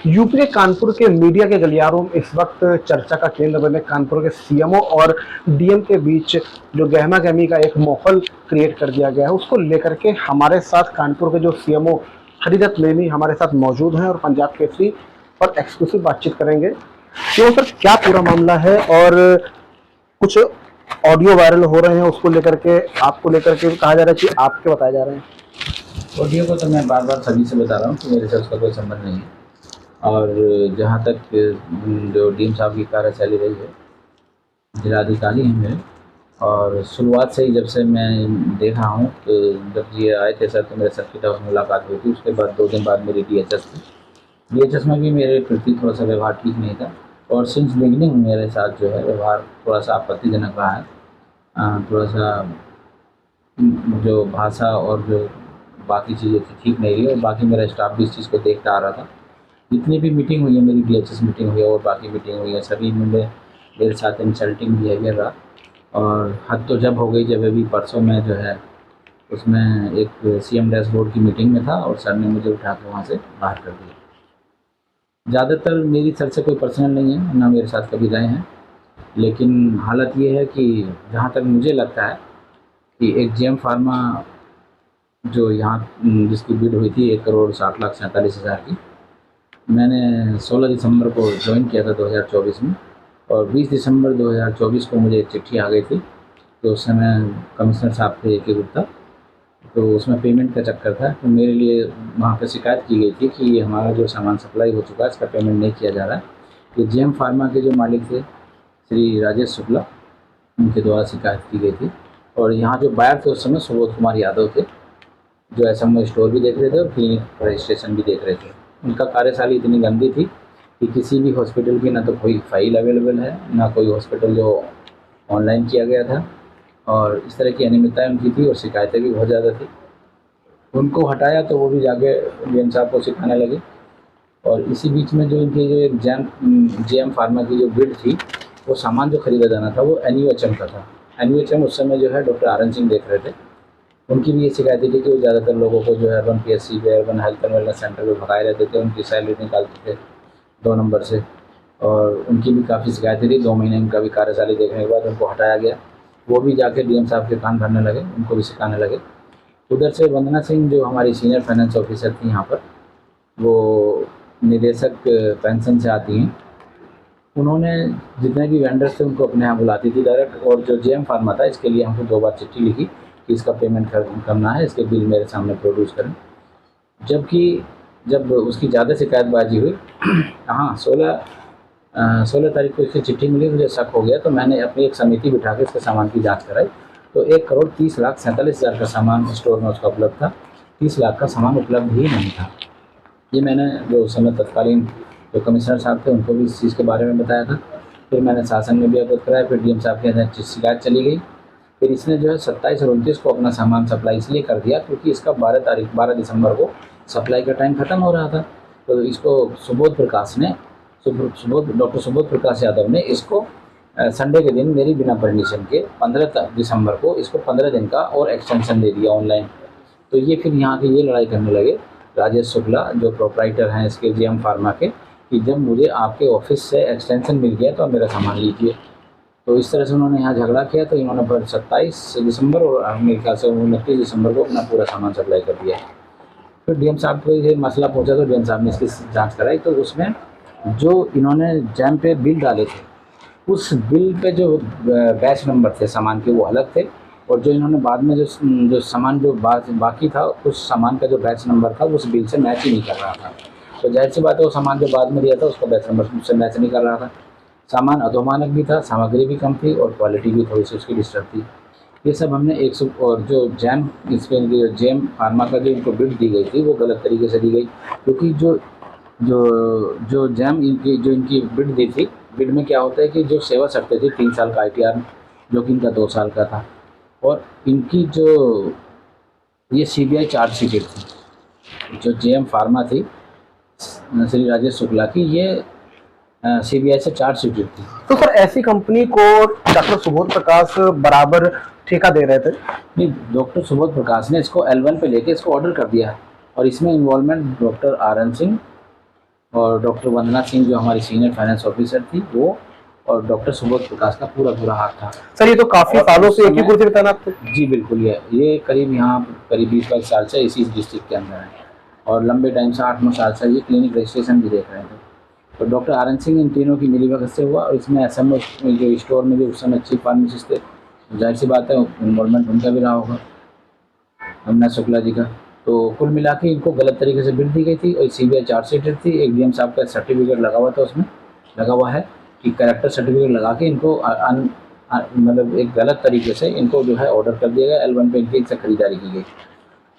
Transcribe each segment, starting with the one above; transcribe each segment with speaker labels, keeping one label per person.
Speaker 1: UP के कानपुर के media के गलियारों में इस वक्त चर्चा का केंद्र बने कानपुर के सीएमओ और डीएम के बीच जो गहमा गहमी का एक माहौल क्रिएट कर दिया गया है, उसको लेकर के हमारे साथ कानपुर के जो सीएमओ हरिदत्त लेनी हमारे साथ मौजूद हैं और पंजाब केसरी पर एक्सक्लूसिव बातचीत करेंगे। तो सर, क्या पूरा मामला है और कुछ ऑडियो वायरल हो रहे हैं, उसको लेकर के आपको लेकर के कहा जा रहा है कि आपके बताए जा रहे हैं।
Speaker 2: ऑडियो को तो मैं बार बार सभी से बता रहा हूँ कि मेरे से उसका कोई संबंध नहीं है। और जहाँ तक जो डीएम साहब की कार्यशैली रही है, जिलाधिकारी हैं मेरे, और शुरुआत से ही जब से मैं देख रहा हूँ तो जब ये आए थे सर तो मेरे सर्किट हाउस में मुलाकात हुई थी। उसके बाद 2 दिन बाद मेरी DHS थी। DHS में भी मेरे प्रति थोड़ा सा व्यवहार ठीक नहीं था और सिंस बिगिनिंग मेरे साथ जो है व्यवहार थोड़ा सा आपत्तिजनक रहा है। थोड़ा सा जो भाषा और जो बाकी चीज़ें थी ठीक नहीं रही और बाकी मेरा स्टाफ भी इस चीज़ को देखता आ रहा था। जितनी भी मीटिंग हुई है, मेरी DHS मीटिंग हुई है और बाकी मीटिंग हुई है, सभी में मेरे साथ इंसल्टिंग बिहेवियर रहा। और हद तो जब हो गई जब अभी परसों में जो है उसमें एक CM डैशबोर्ड की मीटिंग में था और सर ने मुझे उठा के वहाँ से बाहर कर दिया। ज़्यादातर मेरी सर से कोई पर्सनल नहीं है, ना मेरे साथ कभी गए हैं, लेकिन हालत ये है कि जहाँ तक मुझे लगता है कि एक GM फार्मा जो यहाँ जिसकी बिड हुई थी 1,60,47,47,000 की, मैंने 16 दिसंबर को ज्वाइन किया था 2024 में और 20 दिसंबर 2024 को मुझे एक चिट्ठी आ गई थी। तो उस समय कमिश्नर साहब थे AK गुप्ता, तो उसमें पेमेंट का चक्कर था। तो मेरे लिए वहाँ पे शिकायत की गई थी कि हमारा जो सामान सप्लाई हो चुका है इसका पेमेंट नहीं किया जा रहा है। तो GM फार्मा के जो मालिक थे श्री राजेश शुक्ला, उनके द्वारा शिकायत की गई थी। और यहाँ जो बायर थे उस समय सुबोध कुमार यादव थे, जो SMO स्टोर भी देख रहे थे और क्लिनिक रजिस्ट्रेशन भी देख रहे थे। उनका कार्यशैली इतनी गंदी थी कि किसी भी हॉस्पिटल की ना तो कोई फाइल अवेलेबल है, ना कोई हॉस्पिटल जो ऑनलाइन किया गया था, और इस तरह की अनियमितताएँ उनकी थी और शिकायतें भी बहुत ज़्यादा थी। उनको हटाया तो वो भी जाके DM साहब को सिखाने लगे। और इसी बीच में जो इनकी जो एक GM फार्मा की जो बिड थी, वो सामान जो खरीदा जाना था वो NUHM का था। NUHM उस समय जो है डॉक्टर RN सिंह देख रहे थे। उनकी भी ये शिकायत थी कि वो ज़्यादातर लोगों को जो है अर्बन PSC पे, urban health and wellness centre पे भगाए रहते थे, उनकी सैलरी निकालते थे 2 नंबर से। और उनकी भी काफ़ी शिकायतें थी। 2 महीने उनका भी कार्यशैली देखने के बाद उनको हटाया गया। वो भी जाके DM साहब के कान भरने लगे, उनको भी सिखाने लगे। उधर से वंदना सिंह जो हमारी सीनियर फाइनेंस ऑफिसर थी यहाँ पर, वो निदेशक पेंशन से आती हैं, उन्होंने जितने भी वेंडर्स थे उनको अपने यहाँ बुलाती थी डायरेक्ट। और जो GM फार्मा था इसके लिए हमको 2 बार चिट्ठी लिखी कि इसका पेमेंट करना है, इसके बिल मेरे सामने प्रोड्यूस करें। जब उसकी ज़्यादा शिकायतबाजी हुई हाँ, 16 तारीख को इसकी चिट्ठी मिली, मुझे शक हो गया तो मैंने अपनी एक समिति बिठा के इसके सामान की जांच कराई। तो 1,30,47,000 का सामान स्टोर में उसका उपलब्ध था, 30 लाख का सामान उपलब्ध ही नहीं था। ये मैंने जो उस समय तत्कालीन जो कमिश्नर साहब थे उनको भी इस चीज़ के बारे में बताया था। फिर मैंने शासन में भी अवगत कराया। फिर DM साहब के यहाँ शिकायत चली गई। फिर इसने जो है 27 और 29 को अपना सामान सप्लाई इसलिए कर दिया क्योंकि इसका 12 दिसंबर को सप्लाई का टाइम ख़त्म हो रहा था। तो इसको डॉक्टर सुबोध प्रकाश यादव ने इसको संडे के दिन मेरी बिना परमिशन के 15 दिसंबर को इसको 15 दिन का और एक्सटेंशन दे दिया ऑनलाइन। तो ये फिर यहाँ के ये लड़ाई करने लगे राजेश शुक्ला जो प्रोप्राइटर हैं इसके GM फार्मा के, कि जब मुझे आपके ऑफिस से एक्सटेंशन मिल गया तो आप मेरा सामान लीजिए। तो इस तरह से उन्होंने यहाँ झगड़ा किया। तो इन्होंने फिर 27 दिसंबर और मेरे ख्याल से 29 दिसंबर को अपना पूरा सामान सप्लाई कर दिया। फिर DM साहब को ये मसला पहुँचा तो DM साहब ने इसकी जांच कराई। तो उसमें जो इन्होंने जैम पे बिल डाले थे, उस बिल पे जो बैच नंबर थे सामान के वो अलग थे, और जो इन्होंने बाद में जो सामान जो बाकी था उस सामान का जो बैच नंबर था उस बिल से मैच ही नहीं कर रहा था। तो जाहिर सी बात है वो सामान जो बाद में दिया था उसका बैच नंबर उससे मैच नहीं कर रहा था। सामान अधोमानक भी था, सामग्री भी कम थी और क्वालिटी भी थोड़ी सी उसकी डिस्टर्ब थी। ये सब हमने 100 और जो GM फार्मा का जो इनको बिड दी गई थी वो गलत तरीके से दी गई, क्योंकि जो इनकी बिड दी थी, बिड में क्या होता है कि जो सेवा शर्तें थी 3 साल का ITR जो कि इनका 2 साल का था, और इनकी जो ये CBI चार्जशीट थी जो GM फार्मा थी श्री राजेश शुक्ला की, ये CBI से चार्जशीट थी।
Speaker 1: तो सर, ऐसी कंपनी को डॉक्टर सुबोध प्रकाश बराबर ठेका दे रहे थे?
Speaker 2: नहीं, डॉक्टर सुबोध प्रकाश ने इसको L1 पे लेके इसको ऑर्डर कर दिया और इसमें इन्वॉल्वमेंट डॉक्टर RN सिंह और डॉक्टर वंदना सिंह जो हमारी सीनियर फाइनेंस ऑफिसर थी वो, और डॉक्टर सुबोध प्रकाश का पूरा हाथ था।
Speaker 1: सर ये तो काफी
Speaker 2: और
Speaker 1: सालों
Speaker 2: उस
Speaker 1: से एक ही
Speaker 2: समय-
Speaker 1: कुर्सी पे तैनात थे।
Speaker 2: जी बिल्कुल, ये करीब यहाँ करीब 20-22 साल से इसी डिस्ट्रिक्ट के अंदर है, और लंबे टाइम से 8-9 साल से ये क्लिनिक रजिस्ट्रेशन भी देख रहे थे। तो डॉक्टर आर एन सिंह इन तीनों की मिलीभगत से हुआ, और इसमें एसएमओ जो स्टोर में जो उस समय चीफ फार्मासिस्ट थे, जाहिर सी बात है इन्वॉल्वमेंट उनका भी रहा होगा, अविनाश शुक्ला जी का। तो कुल मिला के इनको गलत तरीके से बिल दी गई थी, और सीबीआई चार्जशीट थी, एक डीएम साहब का सर्टिफिकेट लगा हुआ था, उसमें लगा हुआ है कि कैरेक्टर सर्टिफिकेट लगा के इनको मतलब एक गलत तरीके से इनको जो है ऑर्डर कर दिया गया, L1 पे इनकी से खरीदारी की गई।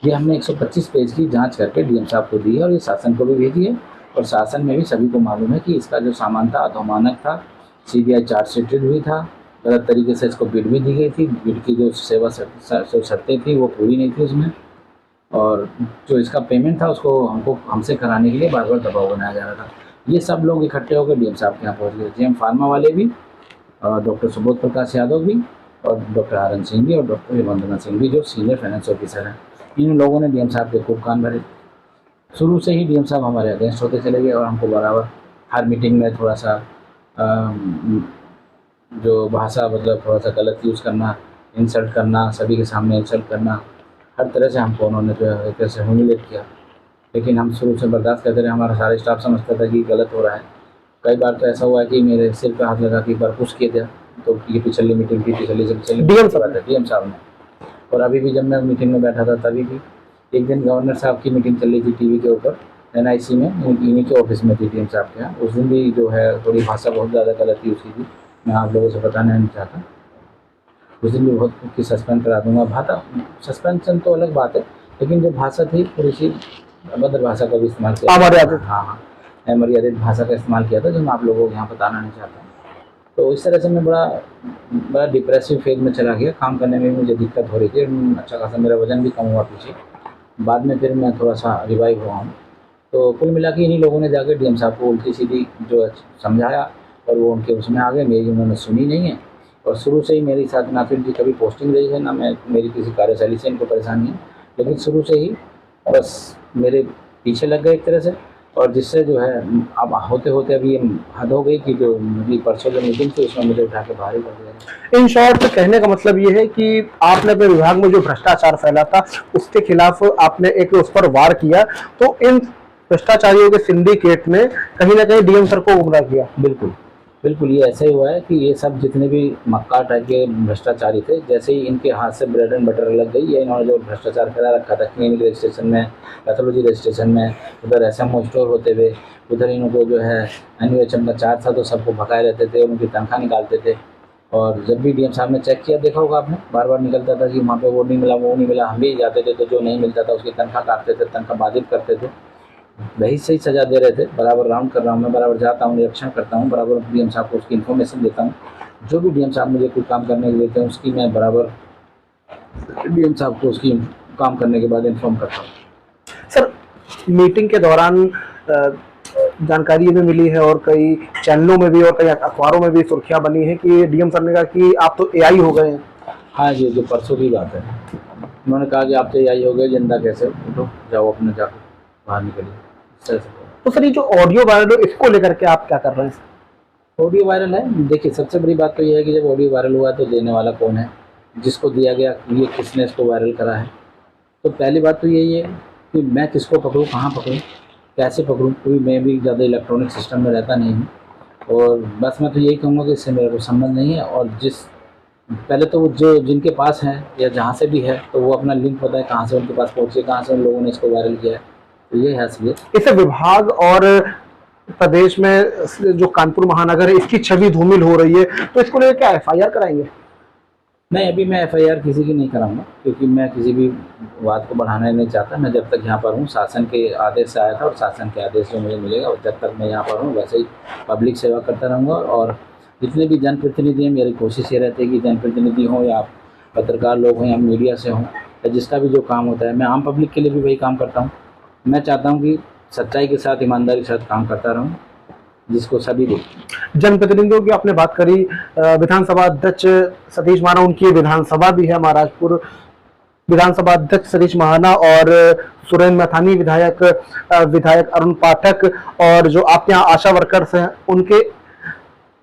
Speaker 2: ये हमने 125 पेज की जांच करके डीएम साहब को दी है, और ये शासन को भी भेजी है, और शासन में भी सभी को मालूम है कि इसका जो सामान था अधोमानक था, सीबीआई चार्जशीटेड भी था, गलत तरीके से इसको बिड भी दी गई थी, बिड की जो सेवा शर्तें थी वो पूरी नहीं थी उसमें, और जो इसका पेमेंट था उसको हमसे कराने के लिए बार बार दबाव बनाया जा रहा था। ये सब लोग इकट्ठे होकर डीएम साहब के यहाँ पहुँच गए, जेएम फार्मा वाले भी, और डॉक्टर सुबोध प्रकाश यादव भी, और डॉक्टर आर एन सिंह भी, और डॉक्टर वंदना सिंह भी जो सीनियर फाइनेंस ऑफिसर हैं। इन लोगों ने डीएम साहब के खूब कान भरे। शुरू से ही डीएम साहब हमारे अगेंस्ट होते चले गए, और हमको बराबर हर मीटिंग में थोड़ा सा जो भाषा मतलब थोड़ा सा गलत यूज़ करना, इंसल्ट करना, सभी के सामने इंसल्ट करना, हर तरह से हमको उन्होंने जो है एक तरह से ह्यूमिलेट किया। लेकिन हम शुरू से बर्दाश्त करते रहे, हमारा सारा स्टाफ समझता था कि गलत हो रहा है। कई बार तो ऐसा हुआ है कि मेरे सिर पे हाथ लगा के एक बार पुश किया था, तो ये पिछली मीटिंग थी, पिछली डीएम साहब ने। और अभी भी जब मैं मीटिंग में बैठा था तभी भी एक दिन गवर्नर साहब की मीटिंग चल रही थी टीवी के ऊपर, एनआईसी में, इन्हीं के ऑफिस में थी डीएम साहब के यहाँ। उस दिन भी जो है थोड़ी भाषा बहुत ज़्यादा गलत यूज़ की थी, मैं आप लोगों से बताना नहीं चाहता। उस दिन भी बहुत कि सस्पेंड करा दूंगा। भाषा सस्पेंशन तो अलग बात है, लेकिन जो भाषा थी थोड़ी सी अभद्र भाषा का भी इस्तेमाल किया,
Speaker 1: अमर्यादित।
Speaker 2: हाँ, अमर्यादित भाषा का इस्तेमाल किया था, जो मैं आप लोगों को यहाँ बताना नहीं चाहता। तो इस तरह से मैं बड़ा डिप्रेसिव फेज में चला गया, काम करने में मुझे दिक्कत हो रही थी, अच्छा खासा मेरा वजन भी कम हुआ पीछे। बाद में फिर मैं थोड़ा सा रिवाइव हुआ हूँ। तो कुल मिला के इन्हीं लोगों ने जाकर डीएम साहब को उल्टी सीधी जो समझाया, और वो उनके उसमें आ गए, मेरी उन्होंने सुनी नहीं है। और शुरू से ही मेरे साथ ना फिर कभी पोस्टिंग रही है, ना मैं मेरी किसी कार्यशैली से इनको परेशानी है, लेकिन शुरू से ही बस मेरे पीछे लग गए एक तरह से। और जिससे जो है अब होते होते अभी ये हद हो गई कि जो मेरी परसों जो मीटिंग थी उसमें मुझे उठा के बाहर ही कर दिया।
Speaker 1: इन शॉर्ट कहने का मतलब ये है कि आपने अपने विभाग में जो भ्रष्टाचार फैला था उसके खिलाफ आपने एक उस पर वार किया, तो इन भ्रष्टाचारियों के सिंडिकेट ने कहीं ना कहीं डीएम सर को गुमराह किया।
Speaker 2: बिल्कुल बिल्कुल, ये ऐसा ही हुआ है कि ये सब जितने भी मक्का टाइप के भ्रष्टाचारी थे, जैसे ही इनके हाथ से ब्रेड एंड बटर लग गई, ये इन्होंने जो भ्रष्टाचार करा रखा था क्लिनिक रजिस्ट्रेशन में, पैथोलॉजी रजिस्ट्रेशन में, उधर एसएमओ स्टोर होते हुए, उधर इनको जो है एनयूएचएम का चार्ज था तो सबको भगाए रहते थे, उनकी तनख्वाह निकालते थे। और जब भी डीएम साहब ने चेक किया, देखा होगा आपने, बार बार निकलता था कि वहाँ पे वो नहीं मिला, वो नहीं मिला। हम भी जाते थे तो जो नहीं मिलता था उसकी तनख्वाह काटते थे, तनख्वाह बाधित करते थे, वही सही सज़ा दे रहे थे। बराबर राउंड कर रहा हूँ मैं, बराबर जाता हूँ, निरीक्षण करता हूँ, बराबर डीएम साहब को उसकी इन्फॉर्मेशन देता हूँ। जो भी डीएम साहब मुझे कोई काम करने के लिए देते हैं उसकी मैं बराबर डीएम साहब को उसकी काम करने के बाद इन्फॉर्म करता हूँ।
Speaker 1: सर मीटिंग के दौरान जानकारी ये भी मिली है और कई चैनलों में भी और कई अखबारों में भी सुर्खियां बनी है कि डीएम सर ने कहा कि आप तो एआई हो गए हैं।
Speaker 2: हाँ, ये जो परसों की बात है, उन्होंने कहा कि आप तो एआई हो गए, जिंदा कैसे उठो, जाओ अपने जाकर बाहर निकलिए, इस तरह से।
Speaker 1: तो सर ये जो ऑडियो वायरल हो इसको लेकर के आप क्या कर रहे हैं?
Speaker 2: ऑडियो वायरल है, देखिए सबसे बड़ी बात तो ये है कि जब ऑडियो वायरल हुआ तो देने वाला कौन है, जिसको दिया गया ये किसने इसको वायरल करा है। तो पहली बात तो यही है कि मैं किसको पकड़ूँ, कहाँ पकड़ूँ, कैसे पकड़ूँ, क्योंकि मैं भी ज़्यादा इलेक्ट्रॉनिक सिस्टम में रहता नहीं हूँ। और बस मैं तो यही कहूँगा कि इससे मेरा कोई संबंध नहीं है। और पहले तो वो जो जिनके पास है या जहाँ से भी है तो वो अपना लिंक बताए कहाँ से उनके पास पहुँचे, कहाँ से उन लोगों ने इसको वायरल किया है। तो ये है असलियत।
Speaker 1: इसे विभाग और प्रदेश में जो कानपुर महानगर है इसकी छवि धूमिल हो रही है, तो इसको लेकर क्या एफआईआर कराएंगे?
Speaker 2: नहीं, अभी मैं एफआईआर किसी की नहीं कराऊंगा, क्योंकि मैं किसी भी बात को बढ़ाना नहीं चाहता। मैं जब तक यहाँ पर हूँ, शासन के आदेश से आया था और शासन के आदेश जो मुझे मिलेगा, और जब तक मैं यहाँ पर हूँ वैसे ही पब्लिक सेवा करता रहूँगा। और जितने भी जनप्रतिनिधि हैं, मेरी कोशिश ये रहती है कि जनप्रतिनिधि हों या पत्रकार लोग हों या मीडिया से हों या जिसका भी जो काम होता है, मैं आम पब्लिक के लिए भी वही काम करता हूँ। मैं चाहता हूँ कि सच्चाई के साथ, ईमानदारी के साथ काम करता रहूँ, जिसको सभी देखें।
Speaker 1: जनप्रतिनिधियों की आपने बात करी, विधानसभा अध्यक्ष सतीश माना, उनकी विधानसभा भी है महाराजपुर विधानसभा अध्यक्ष सतीश महाना और सुरेंद्र मैथानी विधायक अरुण पाठक और जो आपके यहाँ आशा वर्कर्स हैं उनके,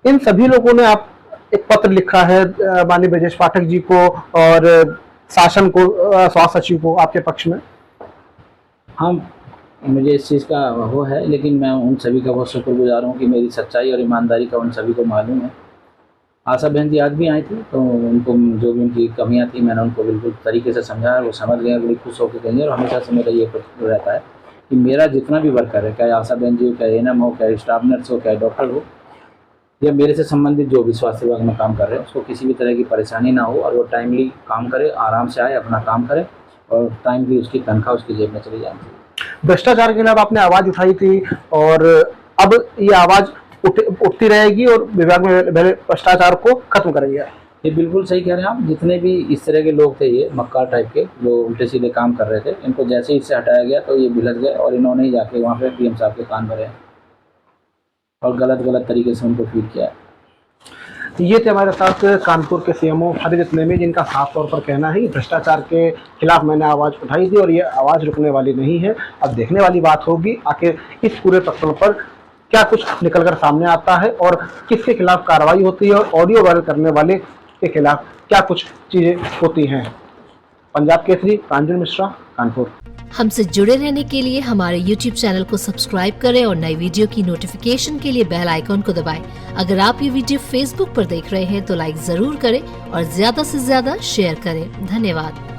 Speaker 1: इन सभी लोगों ने आप एक पत्र लिखा है माननीय ब्रजेश पाठक जी को और शासन को, स्वास्थ्य सचिव को आपके पक्ष में।
Speaker 2: हाँ, मुझे इस चीज़ का वो है, लेकिन मैं उन सभी का बहुत शुक्रगुजार हूँ कि मेरी सच्चाई और ईमानदारी का उन सभी को मालूम है। आशा बहन जी आज भी आई थी, तो उनको जो भी उनकी कमियां थी मैंने उनको बिल्कुल तरीके से समझाया, वो समझ गए, बड़ी खुश होकर गई। और हमेशा से मेरा ये रहता है कि मेरा जितना भी वर्कर है, चाहे आशा बहन जी हो, चाहे एएनएम हो, चाहे स्टाफ नर्स हो, चाहे डॉक्टर हो, या मेरे से संबंधित जो भी स्वास्थ्य विभाग में काम कर रहे हैं, उसको किसी भी तरह की परेशानी ना हो और वो टाइमली काम करे, आराम से आए, अपना काम करे और टाइमली उसकी तनख्वाह उसकी जेब में चली जाए।
Speaker 1: भ्रष्टाचार के खिलाफ आपने आवाज उठाई थी और अब ये आवाज उठती रहेगी और विभाग में भ्रष्टाचार को खत्म करेंगे।
Speaker 2: ये बिल्कुल सही कह रहे हैं आप। जितने भी इस तरह के लोग थे, ये मक्कार टाइप के जो उल्टे सीधे काम कर रहे थे, इनको जैसे ही इससे हटाया गया तो ये बिलस गए और इन्होंने ही जाके वहाँ पे डीएम साहब के कान भरे और गलत तरीके से उनको फीड किया।
Speaker 1: ये थे हमारे साथ कानपुर के सीएमओ हरिदत्त नेमी, जिनका साफ तौर पर कहना है कि भ्रष्टाचार के खिलाफ मैंने आवाज़ उठाई थी और ये आवाज़ रुकने वाली नहीं है। अब देखने वाली बात होगी आखिर इस पूरे प्रकरण पर क्या कुछ निकलकर सामने आता है और किसके खिलाफ कार्रवाई होती है और ऑडियो वायरल करने वाले के खिलाफ क्या कुछ चीज़ें होती हैं। पंजाब केसरी, प्रांजल मिश्रा, कानपुर।
Speaker 3: हमसे जुड़े रहने के लिए हमारे YouTube चैनल को सब्सक्राइब करें और नई वीडियो की नोटिफिकेशन के लिए बेल आइकॉन को दबाएं। अगर आप ये वीडियो Facebook पर देख रहे हैं तो लाइक जरूर करें और ज्यादा से ज्यादा शेयर करें। धन्यवाद।